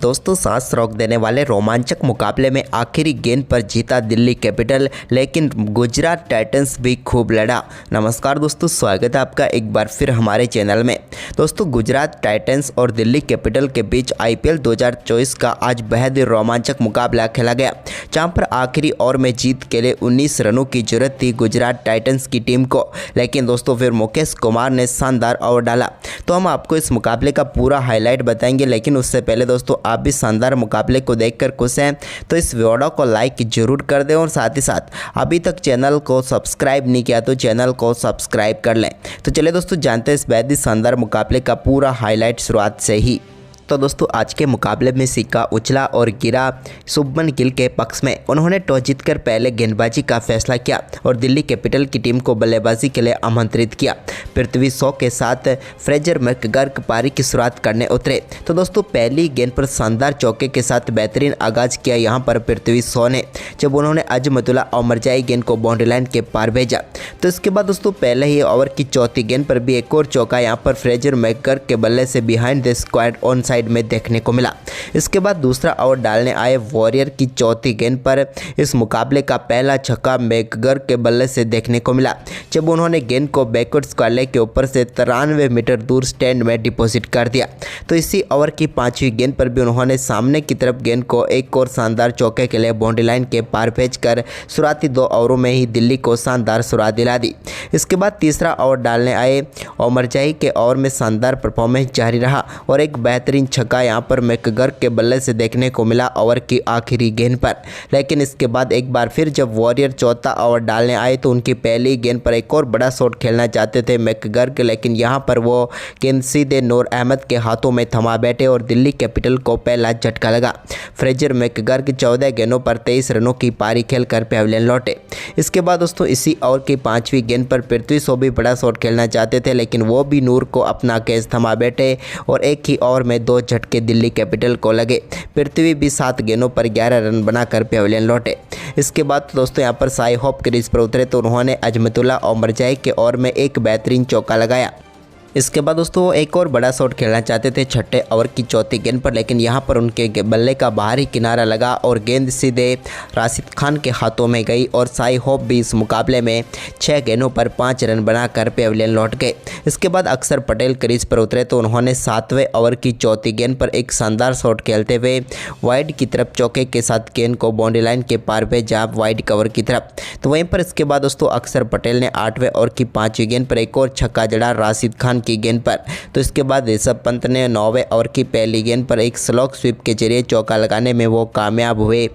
दोस्तों सांस रोक देने वाले रोमांचक मुकाबले में आखिरी गेंद पर जीता दिल्ली कैपिटल, लेकिन गुजरात टाइटंस भी खूब लड़ा। नमस्कार दोस्तों, स्वागत है आपका एक बार फिर हमारे चैनल में। दोस्तों गुजरात टाइटंस और दिल्ली कैपिटल के बीच आईपीएल 2024 का आज बेहद ही रोमांचक मुकाबला खेला गया, जहां पर आखिरी ओवर में जीत के लिए 19 रनों की जरूरत थी गुजरात टाइटंस की टीम को, लेकिन दोस्तों फिर मुकेश कुमार ने शानदार ओवर डाला। तो हम आपको इस मुकाबले का पूरा हाईलाइट बताएंगे, लेकिन उससे पहले दोस्तों आप भी शानदार मुकाबले को देखकर खुश हैं तो इस वीडियो को लाइक जरूर कर दें और साथ ही साथ अभी तक चैनल को सब्सक्राइब नहीं किया तो चैनल को सब्सक्राइब कर लें। तो चलिए दोस्तों जानते हैं इस बेहद ही शानदार मुकाबले का पूरा हाईलाइट शुरुआत से ही। तो दोस्तों आज के मुकाबले में सिक्का उछला और गिरा शुभमन गिल के पक्ष में। उन्होंने टॉस जीतकर पहले गेंदबाजी का फैसला किया और दिल्ली कैपिटल की टीम को बल्लेबाजी के लिए आमंत्रित किया। पृथ्वी शॉ के साथ फ्रेजर मैकगर्क पारी की शुरुआत करने उतरे। तो दोस्तों पहली गेंद पर शानदार चौके के साथ बेहतरीन आगाज किया यहाँ पर पृथ्वी शॉ ने, जब उन्होंने अजमतुल्ला ओमरजाई गेंद को बाउंड्री लाइन के पार भेजा। तो इसके बाद दोस्तों पहले ही ओवर की चौथी गेंद पर भी एक और चौका यहाँ पर फ्रेजर मैकगर्क के बल्ले से behind the squad on side में देखने को मिला। इसके बाद दूसरा ओवर डालने आए वॉरियर की चौथी गेंद पर इस मुकाबले का पहला छक्का मैकगर्क के बल्ले से देखने को मिला, जब उन्होंने गेंद को बैकवर्ड स्क्वायर के ऊपर से 93 मीटर दूर स्टैंड में डिपॉजिट कर दिया। तो इसी ओवर की पांचवी गेंद पर भी उन्होंने सामने की तरफ गेंद को एक और शानदार चौके के लिए बाउंड्री लाइन के पार भेजकर शुरुआती 2 ओवरों में ही दिल्ली को शानदार शुरुआत दिला दी। इसके बाद तीसरा ओवर डालने आए ओमरजाई के ओवर में शानदार परफॉर्मेंस जारी रहा और एक बेहतरीन छक्का यहां पर मैकगर्क के बल्ले से देखने को मिला ओवर की आखिरी गेंद पर। लेकिन इसके बाद एक बार फिर जब वॉरियर चौथा ओवर डालने आए तो उनकी पहली गेंद पर एक और बड़ा शॉट खेलना चाहते थे मैकगर्क, लेकिन यहां पर वो गेंद सीधे नूर अहमद के हाथों में थमा बैठे और दिल्ली कैपिटल को पहला झटका लगा। फ्रेजर मैकगर्क 14 गेंदों पर 23 रनों की पारी खेलकर पैवेलियन लौटे। इसके बाद दोस्तों इसी ओवर की पांचवी गेंद पर पृथ्वी शॉ भी बड़ा शॉट खेलना चाहते थे, लेकिन वो भी नूर को अपना कैच थमा बैठे और एक ही ओवर में 2 झटके दिल्ली कैपिटल को लगे। पृथ्वी भी 7 गेंदों पर 11 रन बनाकर पैवेलियन लौटे। इसके बाद दोस्तों यहाँ पर साई होप क्रीज पर उतरे तो उन्होंने अजमतुल्ला ओमरजाई के ओवर में एक बेहतरीन चौका लगाया। इसके बाद दोस्तों वो एक और बड़ा शॉट खेलना चाहते थे छठे ओवर की चौथी गेंद पर, लेकिन यहाँ पर उनके बल्ले का बाहरी किनारा लगा और गेंद सीधे राशिद खान के हाथों में गई और साई होप भी इस मुकाबले में 6 गेंदों पर 5 रन बनाकर पैवेलियन लौट गए। इसके बाद अक्षर पटेल क्रीज पर उतरे तो उन्होंने 7वें ओवर की चौथी गेंद पर एक शानदार शॉट खेलते हुए वाइड की तरफ चौके के साथ गेंद को बाउंड्री लाइन के पार भेजा वाइड कवर की तरफ। तो वहीं पर इसके बाद दोस्तों अक्षर पटेल ने 8वें ओवर की 5वीं गेंद पर एक और छक्का जड़ा राशिद खान की गेंद पर। तो इसके बाद ऋषभ पंत ने 9वें ओवर की पहली गेंद पर एक स्लॉग स्वीप के जरिए चौका लगाने में वो कामयाब हुए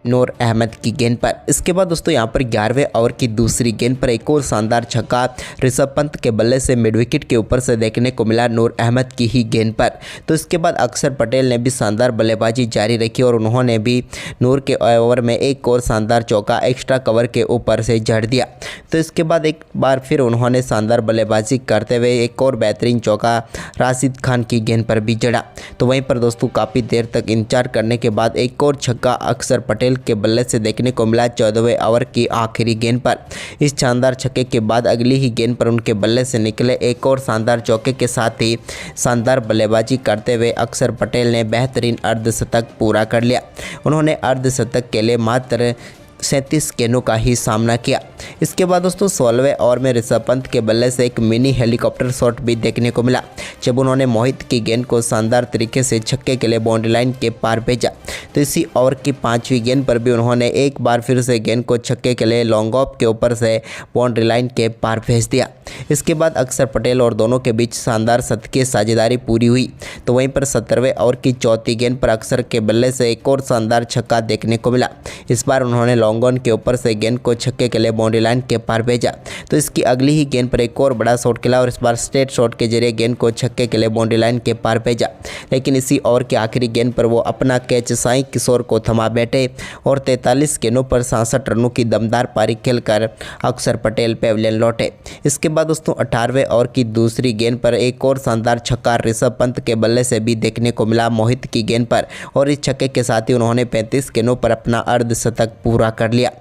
नूर अहमद की गेंद पर। इसके बाद दोस्तों यहाँ पर 11वें ओवर की दूसरी गेंद पर एक और शानदार छक्का ऋषभ पंत के बल्ले से मिड विकेट के ऊपर से देखने को मिला नूर अहमद की ही गेंद पर। तो इसके बाद अक्षर पटेल ने भी शानदार बल्लेबाजी जारी रखी और उन्होंने भी नूर के ओवर में एक और शानदार चौका एक्स्ट्रा कवर के ऊपर से जड़ दिया। तो इसके बाद एक बार फिर उन्होंने शानदार बल्लेबाजी करते हुए एक और बेहतरीन चौका राशिद खान की गेंद पर भी जड़ा। तो वहीं पर दोस्तों काफ़ी देर तक इंतजार करने के बाद एक और छक्का अक्षर पटेल के बल्ले से देखने को मिला 14वें ओवर की आखिरी गेंद पर। इस शानदार छक्के के बाद अगली ही गेंद पर उनके बल्ले से निकले एक और शानदार चौके के साथ ही शानदार बल्लेबाजी करते हुए अक्षर पटेल ने बेहतरीन अर्धशतक पूरा कर लिया। उन्होंने अर्धशतक के लिए मात्र 37 गेंदों का ही सामना किया। इसके बाद दोस्तों 16वें ओवर में ऋषभ पंत के बल्ले से एक मिनी हेलीकॉप्टर शॉट भी देखने को मिला, जब उन्होंने मोहित की गेंद को शानदार तरीके से छक्के के लिए बाउंड्री लाइन के पार भेजा। तो इसी ओवर की 5वीं गेंद पर भी उन्होंने एक बार फिर से गेंद को छक्के के लिए लॉन्ग ऑफ के ऊपर से बाउंड्री लाइन के पार भेज दिया। इसके बाद अक्षर पटेल और दोनों के बीच शानदार शतकीय साझेदारी पूरी हुई। तो वहीं पर 17वें ओवर की चौथी गेंद पर अक्षर के बल्ले से एक और शानदार छक्का देखने को मिला। इस बार उन्होंने लॉन्ग ऑन के ऊपर से गेंद को छक्के के लिए बाउंड्री लाइन के पार भेजा। तो इसकी अगली ही गेंद पर एक और बड़ा शॉट खेला और इस बार स्ट्रेट शॉट के जरिए गेंद को छक्के के लिए बाउंड्री लाइन के पार भेजा। लेकिन इसी ओवर की आखिरी गेंद पर वो अपना कैच साई किशोर को थमा बैठे और 43 गेंदों पर 66 रनों की दमदार पारी खेलकर अक्षर पटेल पैवेलियन लौटे। इसके बाद दोस्तों 18वें ओवर की दूसरी गेंद पर एक और शानदार छक्का ऋषभ पंत के बल्ले से भी देखने को मिला मोहित की गेंद पर और इस छक्के के साथ ही उन्होंने 35 गेंदों पर अपना अर्धशतक पूरा कर लिया।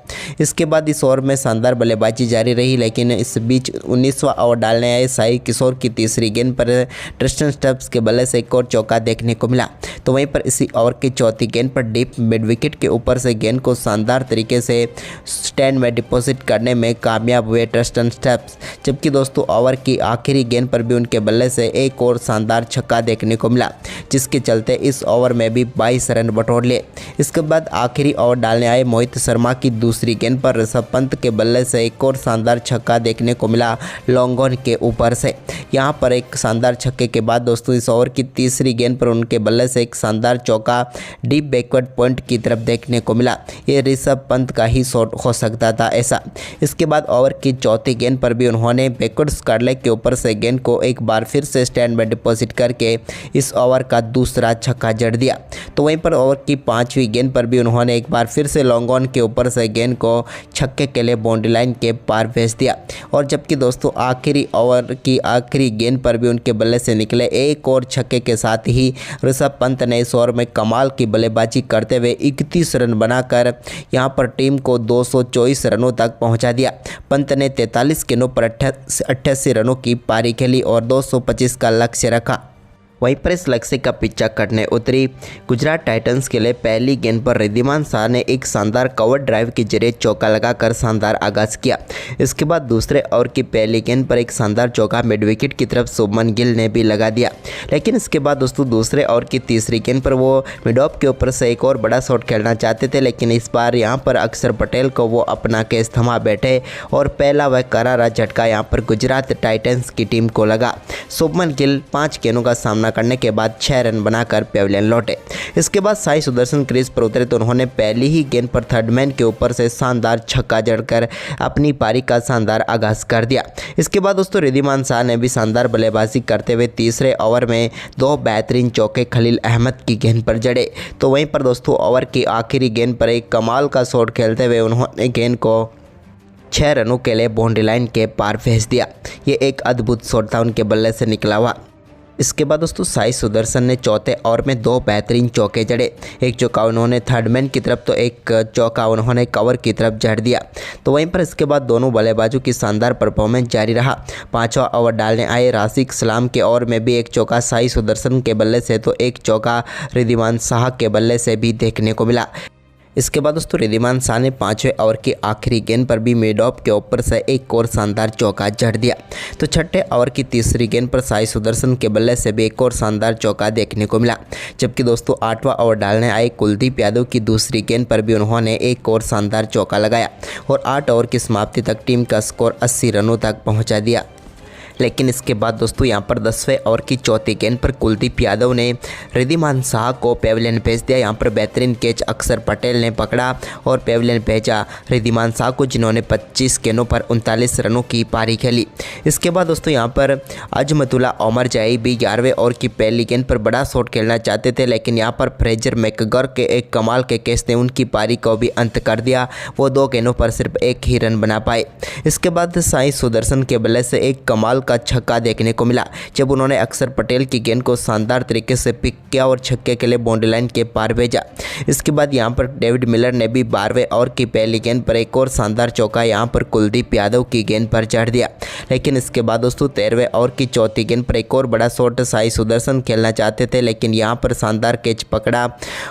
इसके बाद इस ओवर में शानदार बल्लेबाजी जारी रही, लेकिन इस बीच 19वां ओवर डालने आए साई किशोर की तीसरी गेंद पर ट्रिस्टन स्टब्स के बल्ले से एक और चौका देखने को मिला। तो वहीं पर इसी ओवर की चौथी गेंद पर डीप मिड विकेट के ऊपर से गेंद को शानदार तरीके से स्टैंड में डिपॉजिट करने में कामयाब हुए ट्रिस्टन स्टब्स। जबकि दोस्तों ओवर की आखिरी गेंद पर भी उनके बल्ले से एक और शानदार छक्का देखने को मिला, जिसके चलते इस ओवर में भी 22 रन बटोर लिए। इसके बाद आखिरी ओवर डालने आए मोहित शर्मा की दूसरी गेंद पर ऋषभ पंत के बल्ले से एक और शानदार छक्का देखने को मिला लॉन्ग ऑन के ऊपर से। यहां पर एक शानदार छक्के के बाद दोस्तों इस ओवर की तीसरी गेंद पर उनके बल्ले से एक शानदार चौका डीप बैकवर्ड पॉइंट की तरफ देखने को मिला। ये ऋषभ पंत का ही शॉट हो सकता था ऐसा। इसके बाद ओवर की चौथी गेंद पर भी उन्होंने बैकवर्ड स्क्वायर लेग के ऊपर से गेंद को एक बार फिर से स्टैंड में डिपॉजिट करके इस ओवर का दूसरा छक्का जड़ दिया। तो वहीं पर ओवर की पांचवी गेंद पर भी उन्होंने एक बार फिर से लॉन्ग ऑन के ऊपर से गेंद को छक्के के लिए बाउंड्री लाइन के पार भेज दिया। और जबकि दोस्तों आखिरी ओवर की आखिरी गेंद पर भी उनके बल्ले से निकले एक और छक्के के साथ ही ऋषभ पंत ने इस ओवर में कमाल की बल्लेबाजी करते हुए 31 रन बनाकर यहां पर टीम को 224 रनों तक पहुंचा दिया। पंत ने 43 गेंदों पर 88 रनों की पारी खेली और 225 का लक्ष्य रखा। वहीं पर इस लक्ष्य का पीछा करने उतरी गुजरात टाइटंस के लिए पहली गेंद पर रिद्धिमान शाह ने एक शानदार कवर ड्राइव के जरिए चौका लगाकर शानदार आगाज किया। इसके बाद दूसरे ओवर की पहली गेंद पर एक शानदार चौका मिड विकेट की तरफ शुभमन गिल ने भी लगा दिया। लेकिन इसके बाद दोस्तों दूसरे ओवर की तीसरी गेंद पर वो मिड ऑफ के ऊपर से एक और बड़ा शॉट खेलना चाहते थे, लेकिन इस बार यहाँ पर अक्षर पटेल को वो अपना केस थमा बैठे और पहला व करारा झटका यहाँ पर गुजरात टाइटंस की टीम को लगा। शुभमन गिल 5 गेंदों का सामना करने के बाद 6 रन बनाकर पेविलियन लौटे। इसके बाद साई सुदर्शन क्रीज पर उतरे तो उन्होंने पहली ही गेंद पर थर्ड मैन के ऊपर से शानदार छक्का जड़कर अपनी पारी का शानदार आगाज कर दिया। इसके बाद दोस्तों रिद्धिमान शाह ने भी शानदार बल्लेबाजी करते हुए तीसरे ओवर में 2 बेहतरीन चौके खलील अहमद की गेंद पर जड़े। तो वहीं पर दोस्तों ओवर की आखिरी गेंद पर एक कमाल का शॉट खेलते हुए उन्होंने गेंद को 6 रनों के लिए बाउंड्री लाइन के पार भेज दिया। ये एक अद्भुत शॉट था उनके बल्ले से निकला हुआ। इसके बाद दोस्तों साई सुदर्शन ने चौथे ओवर में 2 बेहतरीन चौके जड़े। एक चौका उन्होंने थर्ड मैन की तरफ तो एक चौका उन्होंने कवर की तरफ जड़ दिया। तो वहीं पर इसके बाद दोनों बल्लेबाजों की शानदार परफॉर्मेंस जारी रहा। 5वां ओवर डालने आए राशिक सलाम के ओवर में भी एक चौका साई सुदर्शन के बल्ले से तो एक चौका रिद्धिमान शाह के बल्ले से भी देखने को मिला। इसके बाद दोस्तों रिद्धिमान शाह ने 5वें ओवर की आखिरी गेंद पर भी मिड ऑफ के ऊपर से एक और शानदार चौका जड़ दिया। तो 6ठे ओवर की तीसरी गेंद पर साई सुदर्शन के बल्ले से भी एक और शानदार चौका देखने को मिला। जबकि दोस्तों 8वां ओवर डालने आए कुलदीप यादव की दूसरी गेंद पर भी उन्होंने एक और शानदार चौका लगाया और 8 ओवर की समाप्ति तक टीम का स्कोर 80 रनों तक पहुँचा दिया। लेकिन इसके बाद दोस्तों यहाँ पर 10वें ओवर की चौथी गेंद पर कुलदीप यादव ने रिद्धिमान शाह को पेविलियन भेज दिया। यहाँ पर बेहतरीन कैच अक्षर पटेल ने पकड़ा और पेविलियन भेजा रिद्धिमान शाह को, जिन्होंने 25 गेंदों पर 39 रनों की पारी खेली। इसके बाद दोस्तों यहाँ पर अजमतुल्ला ओमर जाई भी 11वें ओवर की पहली गेंद पर बड़ा शॉट खेलना चाहते थे, लेकिन यहाँ पर फ्रेजर मैकगर के एक कमाल के कैच ने उनकी पारी को भी अंत कर दिया। वो 2 गेंदों पर सिर्फ 1 ही रन बना पाए। इसके बाद साई सुदर्शन के बल्ले से एक कमाल का छक्का देखने को मिला जब उन्होंने अक्षर पटेल की गेंद को शानदार तरीके से पिक किया और छक्के के लिए बाउंड्री लाइन के पार भेजा। इसके बाद यहां पर डेविड मिलर ने भी 12वें ओवर की पहली गेंद पर एक और शानदार चौका यहां पर कुलदीप यादव की गेंद पर जड़ दिया। लेकिन इसके बाद दोस्तों 13वें ओवर की चौथी गेंद पर एक और बड़ा शॉट साई सुदर्शन खेलना चाहते थे, लेकिन यहां पर शानदार कैच पकड़ा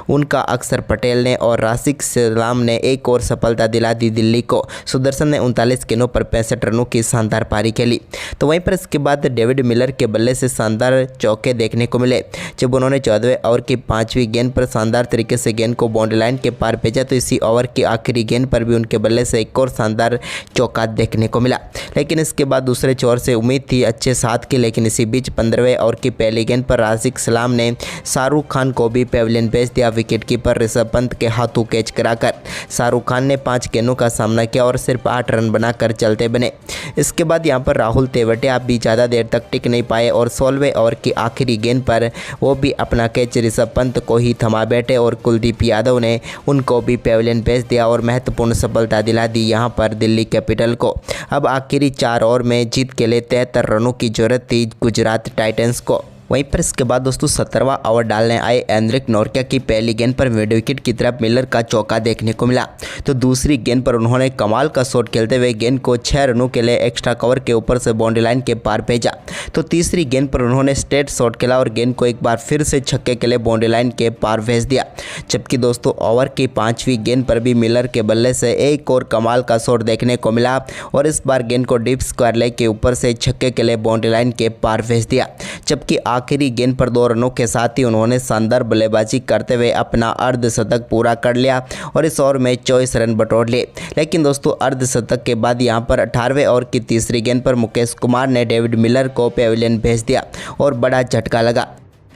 उनका अक्षर पटेल ने और राशिक सलाम ने एक और सफलता दिला दी दिल्ली को। सुदर्शन ने 39 गेंदों पर 65 रनों की शानदार पारी खेली। तो वहीं पर इसके बाद डेविड मिलर के बल्ले से शानदार चौके देखने को मिले जब उन्होंने 14वें ओवर की 5वीं गेंद पर शानदार तरीके से गेंद को बाउंड्री लाइन के पार भेजा। तो इसी ओवर की आखिरी गेंद पर भी उनके बल्ले से एक और शानदार चौका देखने को मिला। लेकिन इसके बाद दूसरे छोर से उम्मीद थी अच्छे साथ की, लेकिन इसी बीच 15वें ओवर की पहली गेंद पर राशिक सलाम ने शाहरुख खान को भी पेविलियन भेज दिया। विकेट कीपर ऋषभ पंत के हाथों कैच कराकर शाहरुख खान ने 5 गेंदों का सामना किया और सिर्फ 8 रन बनाकर चलते बने। इसके बाद यहां पर राहुल तेवतिया भी ज़्यादा देर तक टिक नहीं पाए और 16वें ओवर की आखिरी गेंद पर वो भी अपना कैच ऋषभ पंत को ही थमा बैठे और कुलदीप यादव ने उनको भी पेविलियन भेज दिया और महत्वपूर्ण सफलता दिला दी यहां पर दिल्ली कैपिटल को। अब आखिरी 4 ओवर में जीत के लिए 73 रनों की जरूरत थी गुजरात टाइटंस को। वहीं पर इसके बाद दोस्तों 17वां ओवर डालने आए एंड्रिक नोर्किया की पहली गेंद पर मिड विकेट की तरफ मिलर का चौका देखने को मिला। तो दूसरी गेंद पर उन्होंने कमाल का शॉट खेलते हुए गेंद को 6 रनों के लिए एक्स्ट्रा कवर के ऊपर से बाउंड्री लाइन के पार भेजा। तो तीसरी गेंद पर उन्होंने स्ट्रेट शॉट खेला और गेंद को एक बार फिर से छक्के के लिए बाउंड्री लाइन के पार भेज दिया। जबकि दोस्तों ओवर की 5वीं गेंद पर भी मिलर के बल्ले से एक और कमाल का शॉट देखने को मिला और इस बार गेंद को डीप स्क्वायर लेग के ऊपर से छक्के के लिए बाउंड्री लाइन के पार भेज दिया। जबकि आखिरी गेंद पर 2 रनों के साथ ही उन्होंने शानदार बल्लेबाजी करते हुए अपना अर्धशतक पूरा कर लिया और इस ओवर में 24 रन बटोर लिए। लेकिन दोस्तों अर्धशतक के बाद यहां पर 18वें ओवर की तीसरी गेंद पर मुकेश कुमार ने डेविड मिलर को पेविलियन भेज दिया और बड़ा झटका लगा।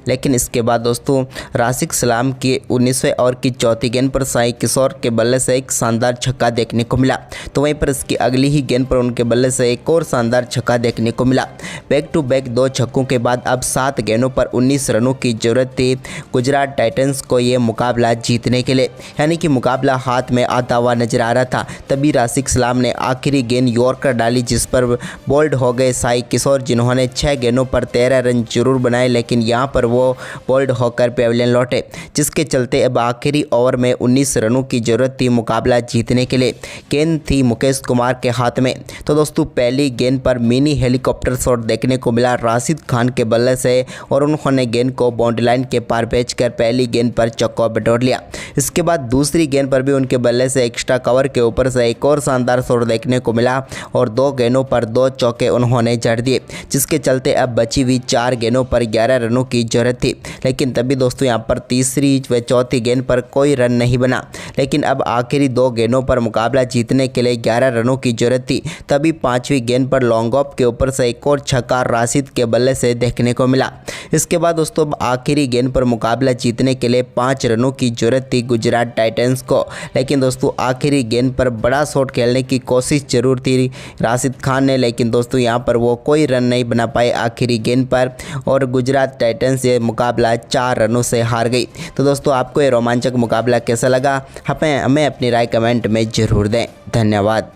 लेकिन इसके बाद दोस्तों राशिद सलाम की 19वें ओवर की चौथी गेंद पर साई किशोर के बल्ले से एक शानदार छक्का देखने को मिला। तो वहीं पर इसकी अगली ही गेंद पर उनके बल्ले से एक और शानदार छक्का देखने को मिला। बैक टू बैक 2 छक्कों के बाद अब 7 गेंदों पर 19 रनों की जरूरत थी गुजरात टाइटंस को ये मुकाबला जीतने के लिए, यानी कि मुकाबला हाथ में आता हुआ नजर आ रहा था। तभी राशिद सलाम ने आखिरी गेंद यॉर्कर डाली जिस पर बोल्ड हो गए साई किशोर, जिन्होंने 6 गेंदों पर 13 रन जरूर बनाए, लेकिन यहाँ पर वो बोल्ड होकर पेविलियन लौटे, जिसके चलते अब आखिरी ओवर में 19 रनों की जरूरत थी मुकाबला जीतने के लिए। गेंद थी मुकेश कुमार के हाथ में। तो दोस्तों पहली गेंद पर मिनी हेलीकॉप्टर शॉट देखने को मिला राशिद खान के बल्ले से और उन्होंने गेंद को बाउंड्री लाइन के पार भेजकर पहली गेंद पर चौका बटोर लिया। इसके बाद दूसरी गेंद पर भी उनके बल्ले से एक्स्ट्रा कवर के ऊपर से एक और शानदार शॉट देखने को मिला और 2 गेंदों पर 2 चौके उन्होंने जड़ दिए, जिसके चलते अब बची हुई 4 गेंदों पर 11 रनों की जरूरत थी। लेकिन तभी दोस्तों यहां पर तीसरी व चौथी गेंद पर कोई रन नहीं बना। लेकिन अब आखिरी 2 गेंदों पर मुकाबला जीतने के लिए 11 रनों की जरूरत थी। तभी 5वीं गेंद पर लॉन्ग ऑफ के ऊपर से एक और छक्का राशिद के बल्ले से देखने को मिला। इसके बाद दोस्तों आखिरी गेंद पर मुकाबला जीतने के लिए 5 रनों की जरूरत थी गुजरात टाइटंस को। लेकिन दोस्तों आखिरी गेंद पर बड़ा शॉट खेलने की कोशिश जरूर थी राशिद खान ने, लेकिन दोस्तों यहां पर वो कोई रन नहीं बना पाए आखिरी गेंद पर और गुजरात टाइटंस ये मुकाबला 4 रनों से हार गई। तो दोस्तों आपको ये रोमांचक मुकाबला कैसा लगा हमें अपनी राय कमेंट में ज़रूर दें। धन्यवाद।